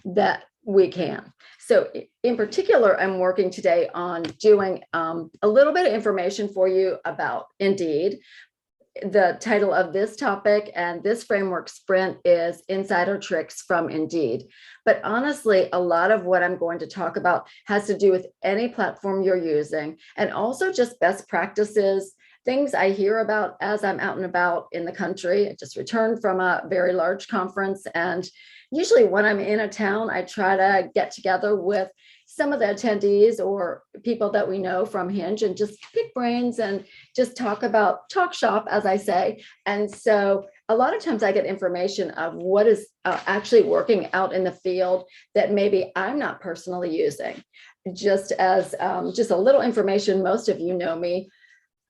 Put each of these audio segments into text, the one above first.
that we can. So in particular, I'm working today on doing a little bit of information for you about Indeed. The title of this topic and this framework sprint is Insider Tricks from Indeed. But honestly, a lot of what I'm going to talk about has to do with any platform you're using, and also just best practices, things I hear about as I'm out and about in the country. I just returned from a very large conference, and usually when I'm in a town, I try to get together with some of the attendees or people that we know from Hinge and just pick brains and just talk shop, as I say. And so a lot of times I get information of what is actually working out in the field that maybe I'm not personally using. Just as just a little information, most of you know me,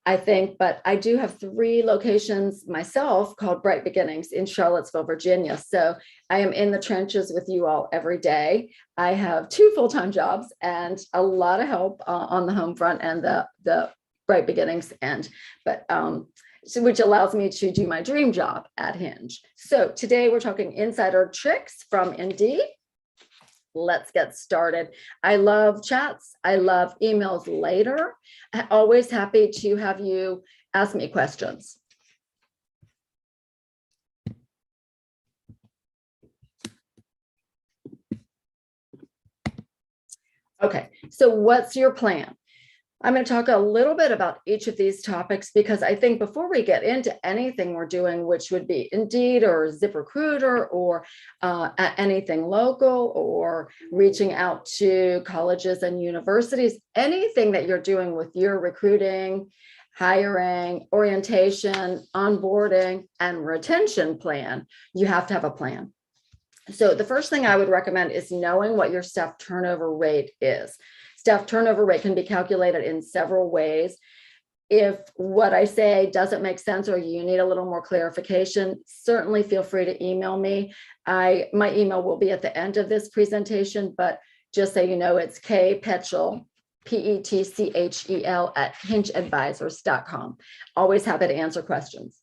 I think, but I do have 3 locations myself called Bright Beginnings in Charlottesville, Virginia. So I am in the trenches with you all every day. I have 2 full-time jobs and a lot of help on the home front and the Bright Beginnings end, which allows me to do my dream job at Hinge. So today we're talking insider tricks from Indeed. Let's get started. I love chats. I love emails later. Always happy to have you ask me questions. Okay, so what's your plan? I'm going to talk a little bit about each of these topics because I think before we get into anything we're doing, which would be Indeed or ZipRecruiter or anything local or reaching out to colleges and universities, anything that you're doing with your recruiting, hiring, orientation, onboarding, and retention plan, you have to have a plan. So the first thing I would recommend is knowing what your staff turnover rate is. Staff turnover rate can be calculated in several ways. If what I say doesn't make sense or you need a little more clarification, certainly feel free to email me. My email will be at the end of this presentation, but just so you know, it's Kathe Petchel, Petchel at hingeadvisors.com. Always happy to answer questions.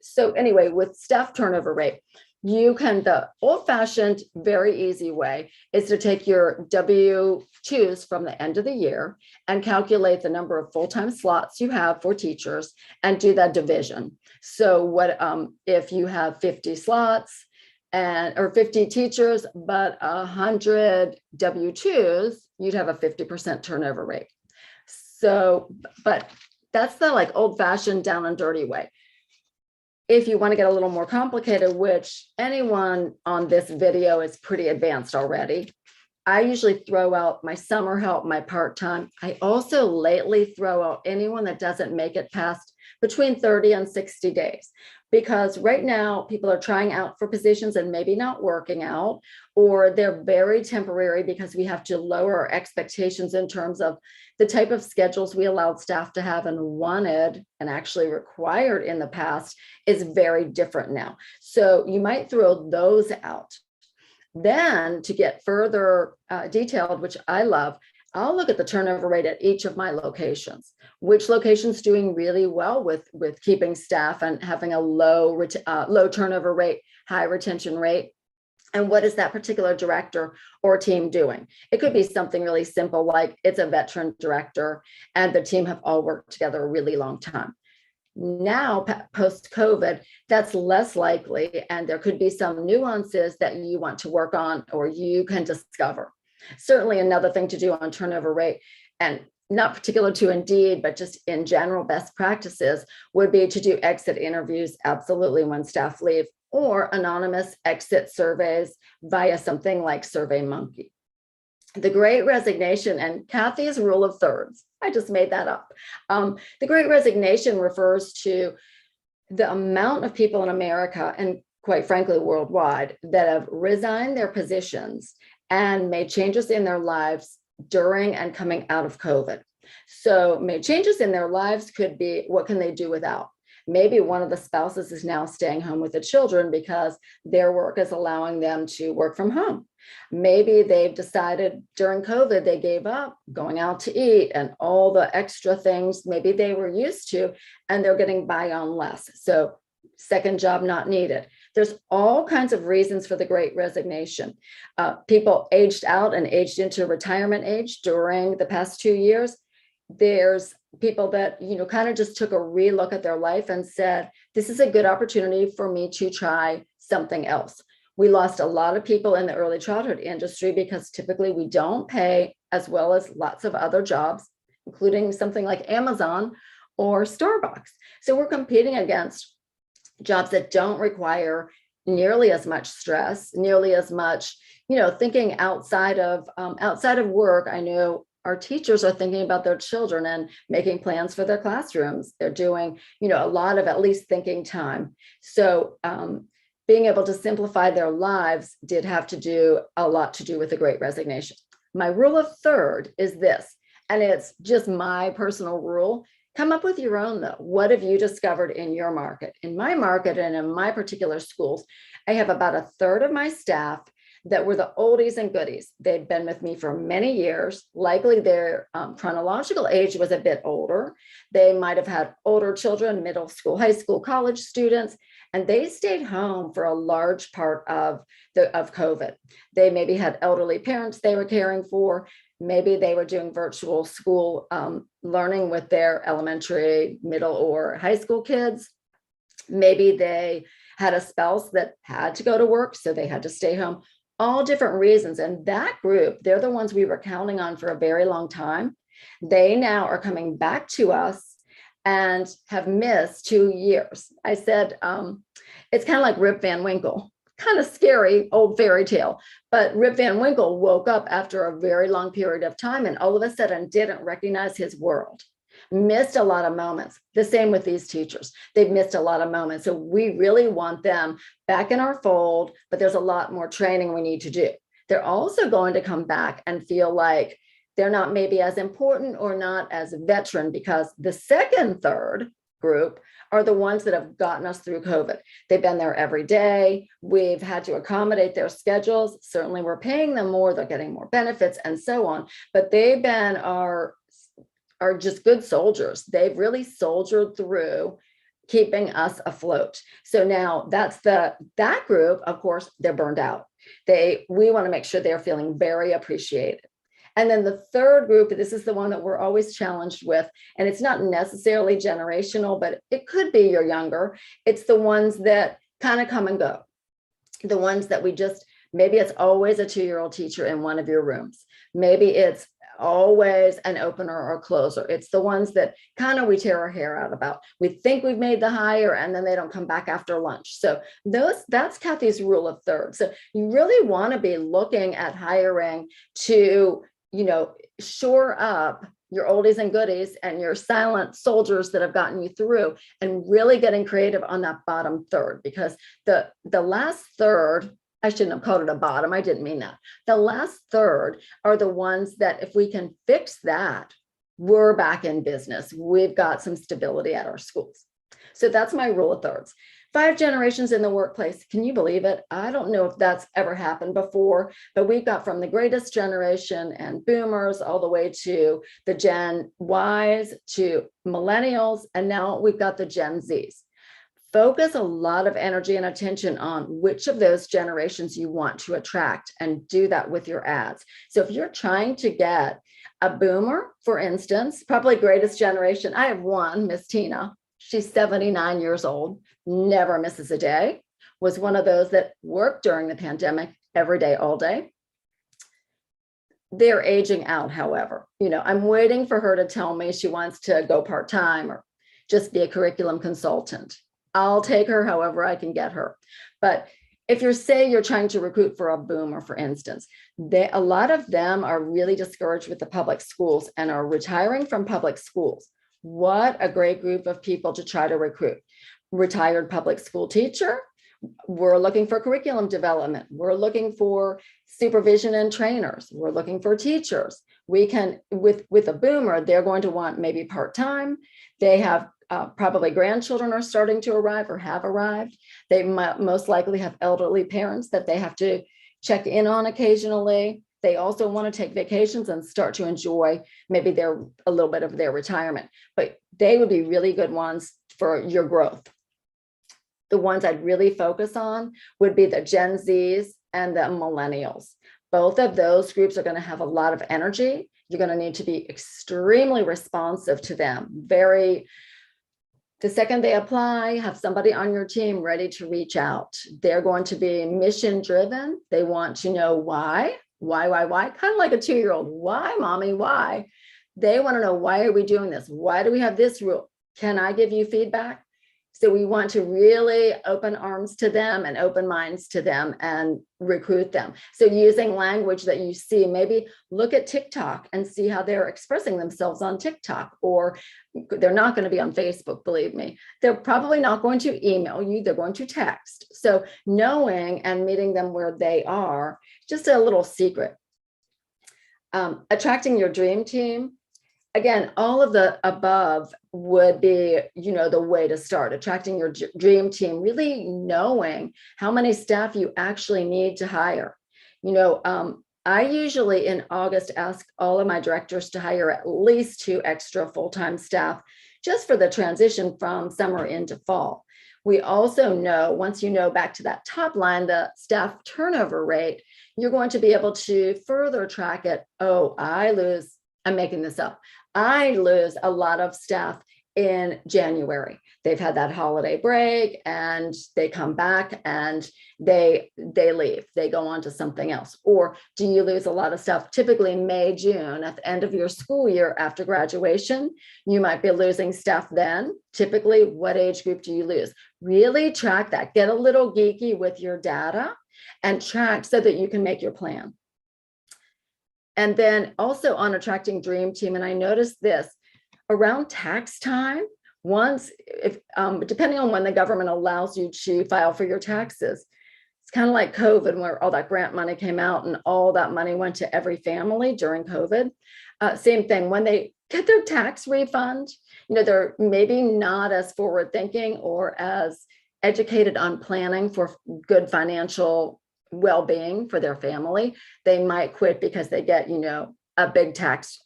So anyway, with staff turnover rate, the old-fashioned, very easy way is to take your W-2s from the end of the year and calculate the number of full-time slots you have for teachers and do that division. So what if you have 50 slots or 50 teachers, but 100 W-2s, you'd have a 50% turnover rate. So, but that's the old-fashioned down and dirty way. If you want to get a little more complicated, which anyone on this video is pretty advanced already, I usually throw out my summer help, my part-time. I also lately throw out anyone that doesn't make it past between 30 and 60 days. Because right now people are trying out for positions and maybe not working out, or they're very temporary because we have to lower our expectations in terms of the type of schedules we allowed staff to have and wanted and actually required in the past is very different now. So you might throw those out. Then to get further detailed, which I love, I'll look at the turnover rate at each of my locations. Which location's doing really well with keeping staff and having a low turnover rate, high retention rate? And what is that particular director or team doing? It could be something really simple like it's a veteran director and the team have all worked together a really long time. Now, post-COVID, that's less likely, and there could be some nuances that you want to work on or you can discover. Certainly another thing to do on turnover rate, and not particular to Indeed, but just in general best practices, would be to do exit interviews absolutely when staff leave, or anonymous exit surveys via something like SurveyMonkey. The Great Resignation and Kathy's rule of thirds, I just made that up. The Great Resignation refers to the amount of people in America, and quite frankly worldwide, that have resigned their positions and made changes in their lives during and coming out of COVID. So made changes in their lives could be, what can they do without? Maybe one of the spouses is now staying home with the children because their work is allowing them to work from home. Maybe they've decided during COVID, they gave up going out to eat and all the extra things maybe they were used to, and they're getting by on less. So second job not needed. There's all kinds of reasons for the Great Resignation. People aged out and aged into retirement age during the past 2 years. There's people that, kind of just took a relook at their life and said, this is a good opportunity for me to try something else. We lost a lot of people in the early childhood industry because typically we don't pay as well as lots of other jobs, including something like Amazon or Starbucks. So we're competing against jobs that don't require nearly as much stress, nearly as much, thinking outside of work. I know our teachers are thinking about their children and making plans for their classrooms. They're doing, a lot of at least thinking time. So being able to simplify their lives did have to do a lot to do with the Great Resignation. My rule of third is this, and it's just my personal rule. Come up with your own though. What have you discovered in your market? In my market and in my particular schools, I have about a third of my staff that were the oldies and goodies. They'd been with me for many years. Likely their chronological age was a bit older. They might have had older children, middle school, high school, college students, and they stayed home for a large part of COVID. They maybe had elderly parents they were caring for. Maybe they were doing virtual school learning with their elementary, middle, or high school kids. Maybe they had a spouse that had to go to work, so they had to stay home. All different reasons. And that group, they're the ones we were counting on for a very long time. They now are coming back to us and have missed 2 years. I said, it's kind of like Rip Van Winkle, kind of scary old fairy tale, but Rip Van Winkle woke up after a very long period of time and all of a sudden didn't recognize his world. Missed a lot of moments. The same with these teachers. They've missed a lot of moments. So we really want them back in our fold, but there's a lot more training we need to do. They're also going to come back and feel like they're not maybe as important or not as veteran, because the second third group are the ones that have gotten us through COVID. They've been there every day. We've had to accommodate their schedules. Certainly we're paying them more. They're getting more benefits and so on, but they've been are just good soldiers. They've really soldiered through keeping us afloat. So now that group, of course, they're burned out. We want to make sure they're feeling very appreciated. And then the third group, this is the one that we're always challenged with, and it's not necessarily generational, but it could be you're younger. It's the ones that kind of come and go. The ones that maybe it's always a 2-year-old teacher in one of your rooms. Maybe it's always an opener or closer. It's the ones that kind of we tear our hair out about. We think we've made the hire and then they don't come back after lunch. So that's Kathe's rule of thirds. So you really want to be looking at hiring to, shore up your oldies and goodies and your silent soldiers that have gotten you through, and really getting creative on that bottom third, because the last third, I shouldn't have called it a bottom. I didn't mean that. The last third are the ones that if we can fix that, we're back in business. We've got some stability at our schools. So that's my rule of thirds. 5 generations in the workplace. Can you believe it? I don't know if that's ever happened before, but we've got from the greatest generation and boomers all the way to the Gen Ys to millennials, and now we've got the Gen Zs. Focus a lot of energy and attention on which of those generations you want to attract, and do that with your ads. So if you're trying to get a boomer, for instance, probably greatest generation, I have one, Miss Tina. She's 79 years old, never misses a day, was one of those that worked during the pandemic every day, all day. They're aging out, however. I'm waiting for her to tell me she wants to go part-time or just be a curriculum consultant. I'll take her however I can get her. But if you're trying to recruit for a boomer, for instance, a lot of them are really discouraged with the public schools and are retiring from public schools. What a great group of people to try to recruit. Retired public school teacher. We're looking for curriculum development. We're looking for supervision and trainers. We're looking for teachers. We can, with a boomer, they're going to want maybe part-time. They have probably grandchildren are starting to arrive or have arrived. They most likely have elderly parents that they have to check in on occasionally. They also want to take vacations and start to enjoy maybe a little bit of their retirement, but they would be really good ones for your growth. The ones I'd really focus on would be the Gen Zs and the millennials. Both of those groups are going to have a lot of energy. You're going to need to be extremely responsive to them. The second they apply, have somebody on your team ready to reach out. They're going to be mission driven. They want to know why, kind of like a 2-year-old. Why, mommy, why? They want to know, why are we doing this? Why do we have this rule? Can I give you feedback? So we want to really open arms to them and open minds to them and recruit them. So using language that you see, maybe look at TikTok and see how they're expressing themselves on TikTok, or they're not going to be on Facebook, believe me. They're probably not going to email you, they're going to text. So knowing and meeting them where they are, just a little secret. Attracting your dream team. Again, all of the above would be, the way to start. Attracting your dream team, really knowing how many staff you actually need to hire. I usually in August ask all of my directors to hire at least 2 extra full-time staff just for the transition from summer into fall. We also know, once you know back to that top line, the staff turnover rate, you're going to be able to further track it. Oh, I'm making this up. I lose a lot of staff in January. They've had that holiday break and they come back and they leave. They go on to something else. Or do you lose a lot of staff? Typically May, June, at the end of your school year after graduation, you might be losing staff then. Typically, what age group do you lose? Really track that. Get a little geeky with your data and track so that you can make your plan. And then also on attracting dream team, and I noticed this around tax time, depending on when the government allows you to file for your taxes, it's kind of like COVID, where all that grant money came out and all that money went to every family during COVID. Same thing, when they get their tax refund, they're maybe not as forward thinking or as educated on planning for good financial well-being for their family. They might quit because they get, a big tax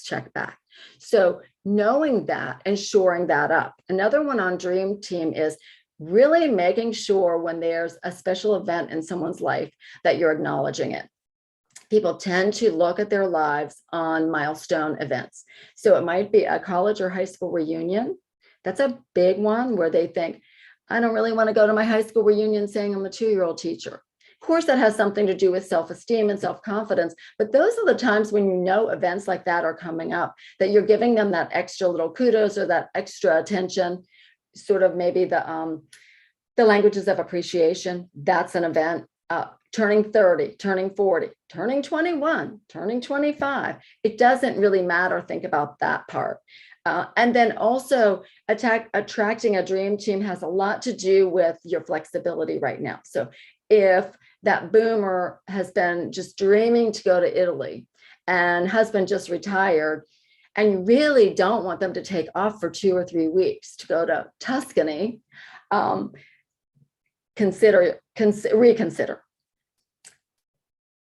check back. So knowing that and shoring that up. Another one on Dream Team is really making sure when there's a special event in someone's life that you're acknowledging it. People tend to look at their lives on milestone events. So it might be a college or high school reunion. That's a big one where they think, I don't really want to go to my high school reunion saying I'm a 2-year-old teacher. Of course, that has something to do with self-esteem and self-confidence, but those are the times when events like that are coming up, that you're giving them that extra little kudos or that extra attention, sort of maybe the languages of appreciation. That's an event. Turning 30, turning 40, turning 21, turning 25. It doesn't really matter. Think about that part. And then also attracting a dream team has a lot to do with your flexibility right now. So if that boomer has been just dreaming to go to Italy and husband just retired, and you really don't want them to take off for 2 or 3 weeks to go to Tuscany, reconsider.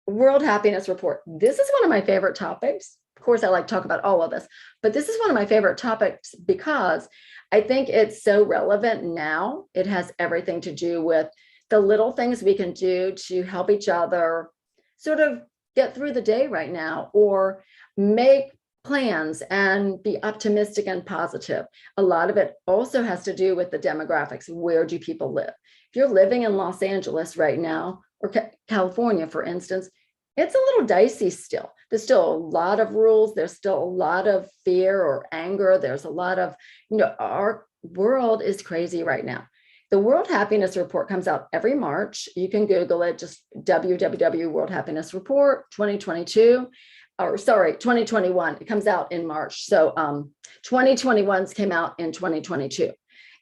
World Happiness Report. This is one of my favorite topics. Of course, I like to talk about all of this, but this is one of my favorite topics because I think it's so relevant now. It has everything to do with the little things we can do to help each other sort of get through the day right now, or make plans and be optimistic and positive. A lot of it also has to do with the demographics. Where do people live? If you're living in Los Angeles right now, or California, for instance, it's a little dicey still. There's still a lot of rules. There's still a lot of fear or anger. There's a lot of, our world is crazy right now. The World Happiness Report comes out every March. You can Google it, just www World Happiness Report 2022, or sorry, 2021. It comes out in March. So 2021's came out in 2022.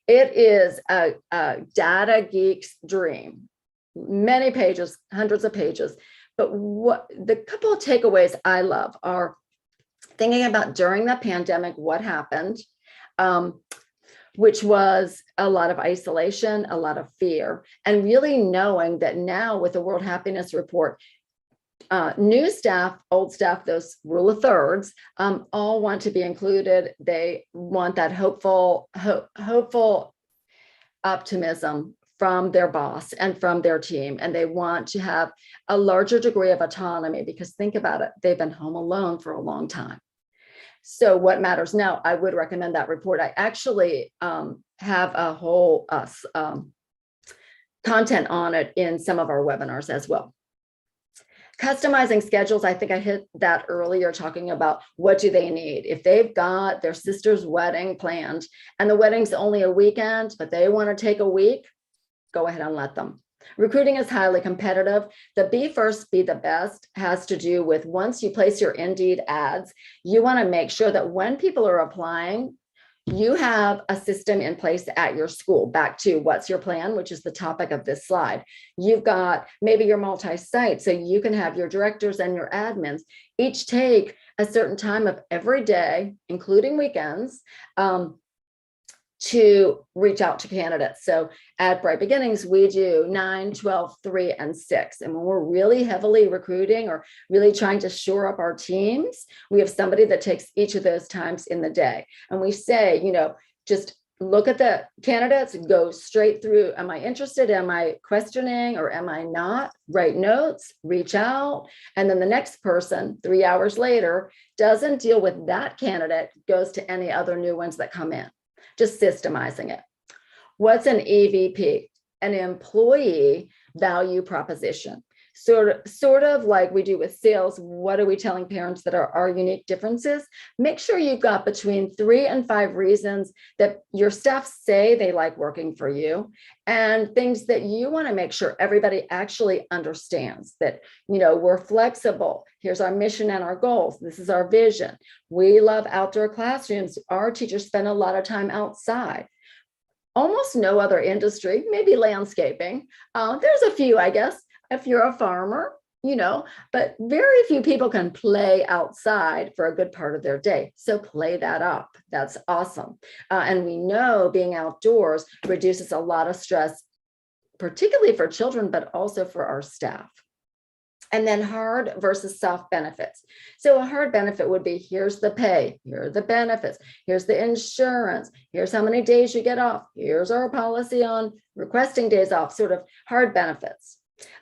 It is a data geek's dream. Many pages, hundreds of pages. But what the couple of takeaways I love are thinking about during the pandemic, what happened, which was a lot of isolation, a lot of fear, and really knowing that now with the World Happiness Report, new staff, old staff, those rule of thirds, all want to be included. They want that hopeful optimism from their boss and from their team, and they want to have a larger degree of autonomy, because think about it, they've been home alone for a long time. So what matters now, I would recommend that report. I actually have a whole content on it in some of our webinars as well. Customizing schedules, I think I hit that earlier, talking about what do they need. If they've got their sister's wedding planned and the wedding's only a weekend, but they want to take a week, go ahead and let them. Recruiting is highly competitive. The be first, be the best has to do with, once you place your Indeed ads, you want to make sure that when people are applying, you have a system in place at your school. Back to what's your plan, which is the topic of this slide. You've got maybe your multi-site, so you can have your directors and your admins each take a certain time of every day, including weekends, to reach out to candidates. So at Bright Beginnings, we do 9, 12, 3, and 6. And when we're really heavily recruiting or really trying to shore up our teams, we have somebody that takes each of those times in the day. And we say, just look at the candidates and go straight through. Am I interested? Am I questioning, or am I not? Write notes, reach out. And then the next person 3 hours later doesn't deal with that candidate, goes to any other new ones that come in. Just systemizing it. What's an EVP? An employee value proposition. Sort of like we do with sales. What are we telling parents that are our unique differences? Make sure you've got between 3 and 5 reasons that your staff say they like working for you, and things that you want to make sure everybody actually understands. That, we're flexible. Here's our mission and our goals. This is our vision. We love outdoor classrooms. Our teachers spend a lot of time outside. Almost no other industry, maybe landscaping. There's a few, I guess, if you're a farmer, but very few people can play outside for a good part of their day. So play that up. That's awesome. And we know being outdoors reduces a lot of stress, particularly for children, but also for our staff. And then hard versus soft benefits. So a hard benefit would be, here's the pay, here are the benefits, here's the insurance, here's how many days you get off, here's our policy on requesting days off, sort of hard benefits.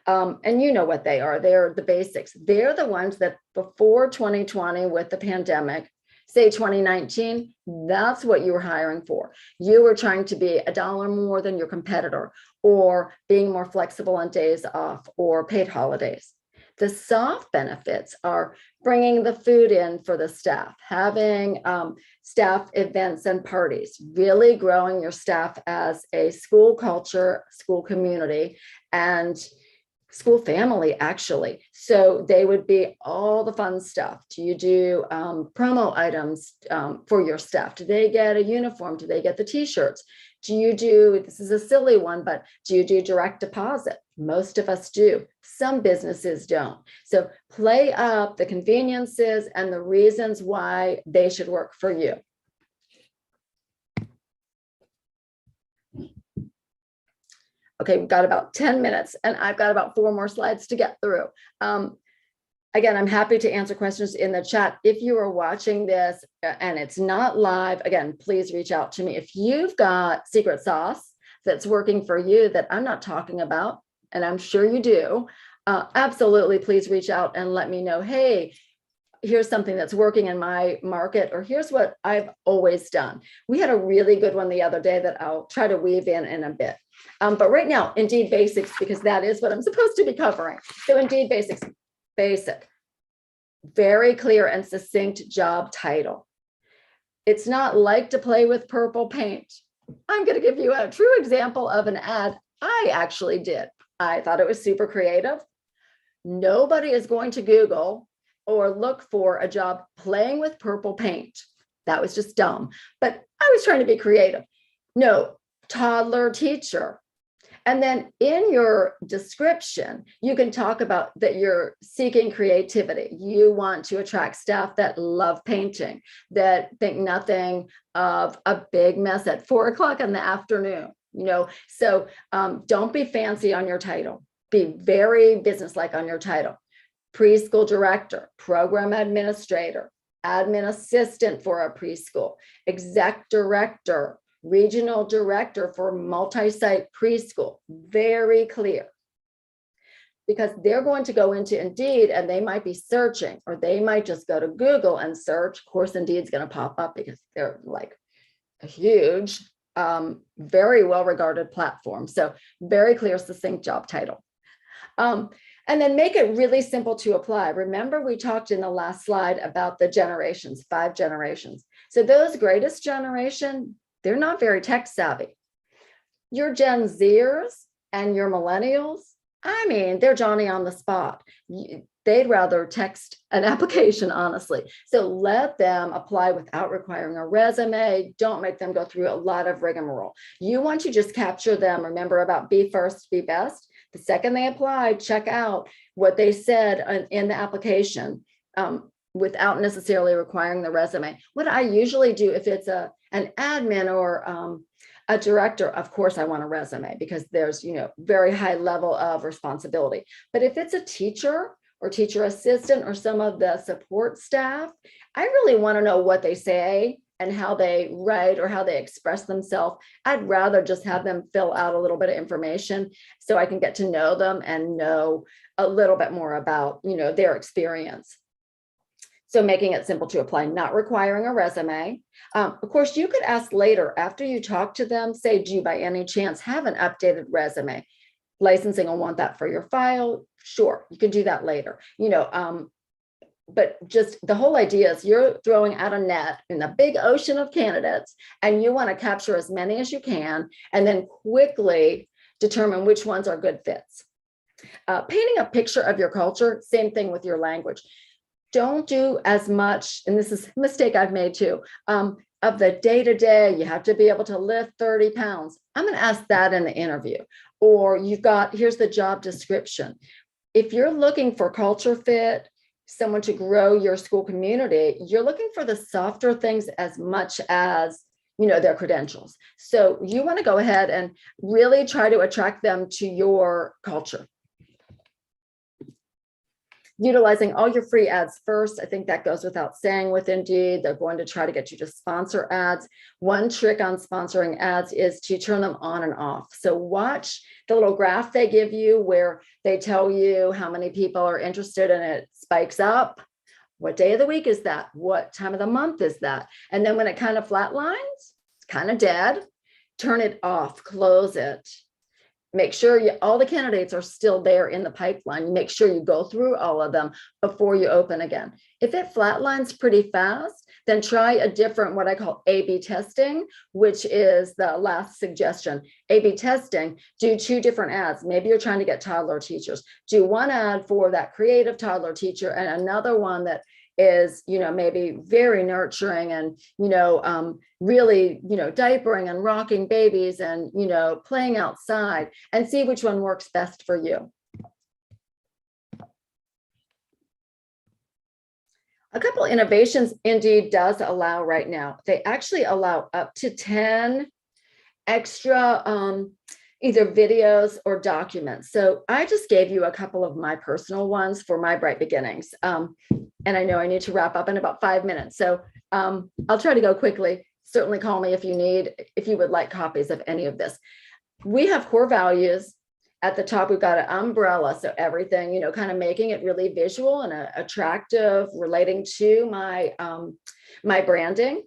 And you know what they are. They're the basics. They're the ones that before 2020 with the pandemic, say 2019, that's what you were hiring for. You were trying to be $1 more than your competitor, or being more flexible on days off, or paid holidays. The soft benefits are bringing the food in for the staff, having staff events and parties, really growing your staff as a school culture, school community, and school family, actually. So they would be all the fun stuff. Do you do promo items for your staff? Do they get a uniform? Do they get the t-shirts? Do you do, this is a silly one, but do you do direct deposit? Most of us do. Some businesses don't. So play up the conveniences and the reasons why they should work for you. Okay, we've got about 10 minutes and I've got about 4 more slides to get through. Again, I'm happy to answer questions in the chat. If you are watching this and it's not live, again, please reach out to me. If you've got secret sauce that's working for you that I'm not talking about, and I'm sure you do, absolutely, please reach out and let me know, hey, here's something that's working in my market, or here's what I've always done. We had a really good one the other day that I'll try to weave in a bit. But right now, Indeed Basics, because that is what I'm supposed to be covering. So Indeed Basics, basic, very clear and succinct job title. It's not like to play with purple paint. I'm going to give you a true example of an ad I actually did. I thought it was super creative. Nobody is going to Google or look for a job playing with purple paint. That was just dumb, but I was trying to be creative. No, toddler teacher. And then in your description, you can talk about that you're seeking creativity. You want to attract staff that love painting, that think nothing of a big mess at 4 o'clock in the afternoon. So don't be fancy on your title. Be very businesslike on your title. Preschool director, program administrator, admin assistant for a preschool, exec director, regional director for multi-site preschool. Very clear. Because they're going to go into Indeed and they might be searching, or they might just go to Google and search. Of course, Indeed's going to pop up because they're like a huge, very well-regarded platform. So very clear, succinct job title. And then make it really simple to apply. Remember, we talked in the last slide about the generations, 5 generations. So those greatest generation, they're not very tech savvy. Your Gen Zers and your millennials, I mean, they're Johnny on the spot. They'd rather text an application, honestly. So let them apply without requiring a resume. Don't make them go through a lot of rigmarole. You want to just capture them. Remember about be first, be best. The second they apply, check out what they said in the application without necessarily requiring the resume. What I usually do, if it's an admin or a director, of course, I want a resume because there's, very high level of responsibility. But if it's a teacher or teacher assistant or some of the support staff, I really want to know what they say and how they write or how they express themselves. I'd rather just have them fill out a little bit of information so I can get to know them and know a little bit more about, their experience. So making it simple to apply, not requiring a resume. Of course, you could ask later after you talk to them, say, do you by any chance have an updated resume? Licensing will want that for your file. Sure, you can do that later. But just the whole idea is you're throwing out a net in the big ocean of candidates and you want to capture as many as you can and then quickly determine which ones are good fits. Painting a picture of your culture, same thing with your language. Don't do as much, and this is a mistake I've made too, of the day-to-day, you have to be able to lift 30 pounds. I'm going to ask that in the interview. Or here's the job description. If you're looking for culture fit, someone to grow your school community, you're looking for the softer things as much as, their credentials. So you want to go ahead and really try to attract them to your culture. Utilizing all your free ads first. I think that goes without saying with Indeed. They're going to try to get you to sponsor ads. One trick on sponsoring ads is to turn them on and off. So watch the little graph they give you where they tell you how many people are interested and it spikes up. What day of the week is that? What time of the month is that? And then when it kind of flatlines, it's kind of dead, turn it off, close it. Make sure all the candidates are still there in the pipeline. Make sure you go through all of them before you open again. If it flatlines pretty fast, then try a different, what I call A/B testing, which is the last suggestion. A/B testing, do 2 different ads. Maybe you're trying to get toddler teachers. Do one ad for that creative toddler teacher and another one that is, maybe very nurturing and, really, diapering and rocking babies and, playing outside, and see which one works best for you. A couple innovations Indeed does allow right now. They actually allow up to 10 extra either videos or documents. So I just gave you a couple of my personal ones for my Bright Beginnings. And I know I need to wrap up in about 5 minutes. So I'll try to go quickly. Certainly call me if you would like copies of any of this. We have core values. At the top, we've got an umbrella. So everything, kind of making it really visual and attractive, relating to my, my branding.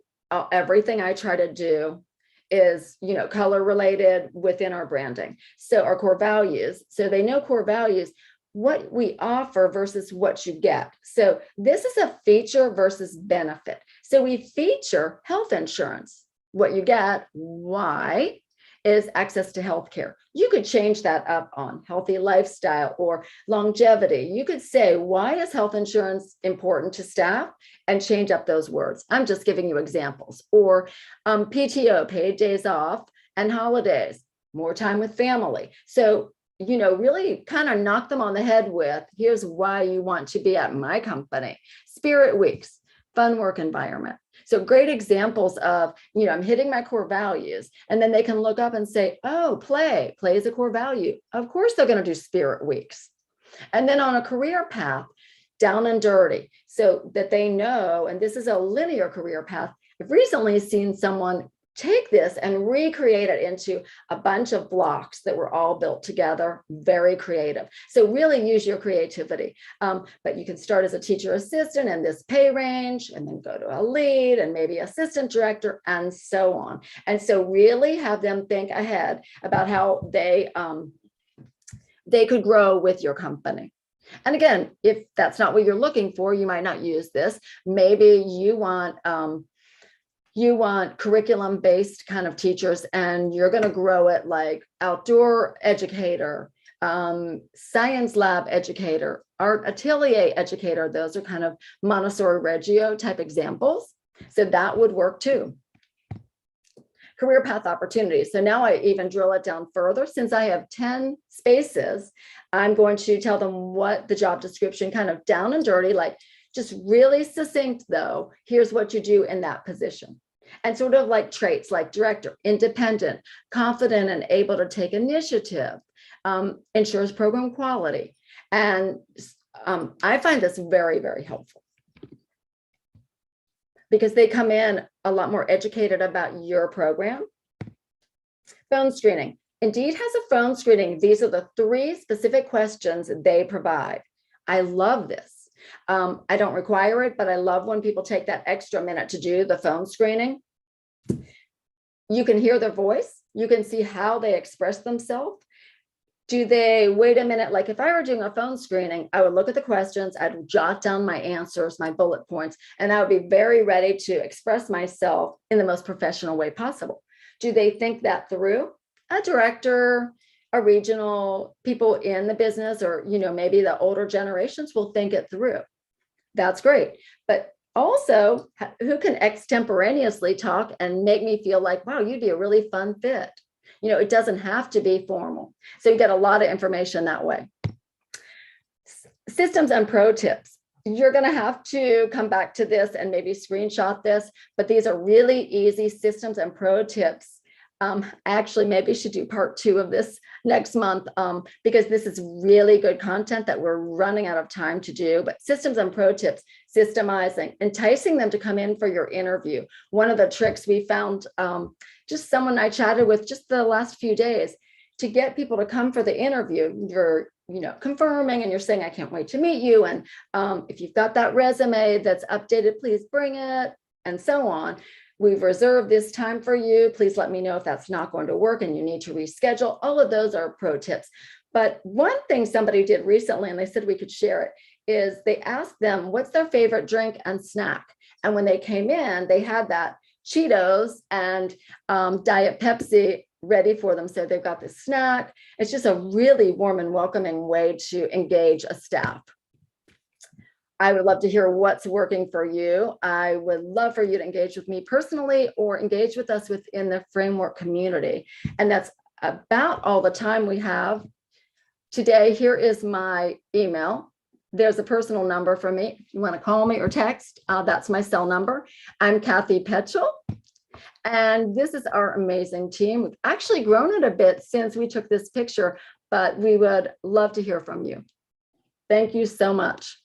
Everything I try to do is, color related within our branding. So our core values, so they know core values, what we offer versus what you get. So this is a feature versus benefit. So we feature health insurance. What you get, why, is access to healthcare. You could change that up on healthy lifestyle or longevity. You could say, why is health insurance important to staff? And change up those words. I'm just giving you examples. Or PTO, paid days off, and holidays, more time with family. So, really kind of knock them on the head with, here's why you want to be at my company. Spirit weeks, fun work environment. So great examples of, I'm hitting my core values, and then they can look up and say, oh, play is a core value. Of course, they're going to do spirit weeks. And then on a career path, down and dirty, so that they know, and this is a linear career path. I've recently seen someone take this and recreate it into a bunch of blocks that were all built together, very creative. So really use your creativity. But you can start as a teacher assistant in this pay range, and then go to a lead and maybe assistant director, and so on. And so really have them think ahead about how they could grow with your company. And again, if that's not what you're looking for, you might not use this. Maybe you want curriculum-based kind of teachers, and you're going to grow it like outdoor educator, science lab educator, art atelier educator. Those are kind of Montessori Reggio type examples. So that would work too. Career path opportunities. So now I even drill it down further. Since I have 10 spaces, I'm going to tell them what the job description, kind of down and dirty, like just really succinct though, here's what you do in that position. And sort of like traits like director, independent, confident and able to take initiative, ensures program quality. And I find this very, very helpful, because they come in a lot more educated about your program. Phone screening. Indeed has a phone screening. These are the 3 specific questions they provide. I love this. I don't require it, but I love when people take that extra minute to do the phone screening. You can hear their voice. You can see how they express themselves. Do they wait a minute? Like if I were doing a phone screening, I would look at the questions, I'd jot down my answers, my bullet points, and I would be very ready to express myself in the most professional way possible. Do they think that through? A director, a regional, people in the business, or maybe the older generations will think it through. That's great. But also, who can extemporaneously talk and make me feel like, wow, you'd be a really fun fit. It doesn't have to be formal. So you get a lot of information that way. Systems and pro tips. You're going to have to come back to this and maybe screenshot this, but these are really easy systems and pro tips. Actually, maybe should do part 2 of this next month, because this is really good content that we're running out of time to do. But systems and pro tips, systemizing, enticing them to come in for your interview. One of the tricks we found, just someone I chatted with just the last few days, to get people to come for the interview, you're confirming and you're saying, I can't wait to meet you. And if you've got that resume that's updated, please bring it, and so on. We've reserved this time for you. Please let me know if that's not going to work and you need to reschedule. All of those are pro tips. But one thing somebody did recently, and they said we could share it, is they asked them what's their favorite drink and snack. And when they came in, they had that Cheetos and Diet Pepsi ready for them. So they've got this snack. It's just a really warm and welcoming way to engage a staff. I would love to hear what's working for you. I would love for you to engage with me personally or engage with us within the framework community. And that's about all the time we have today. Here is my email. There's a personal number for me. If you want to call me or text, that's my cell number. I'm Kathe Petchel. And this is our amazing team. We've actually grown it a bit since we took this picture, but we would love to hear from you. Thank you so much.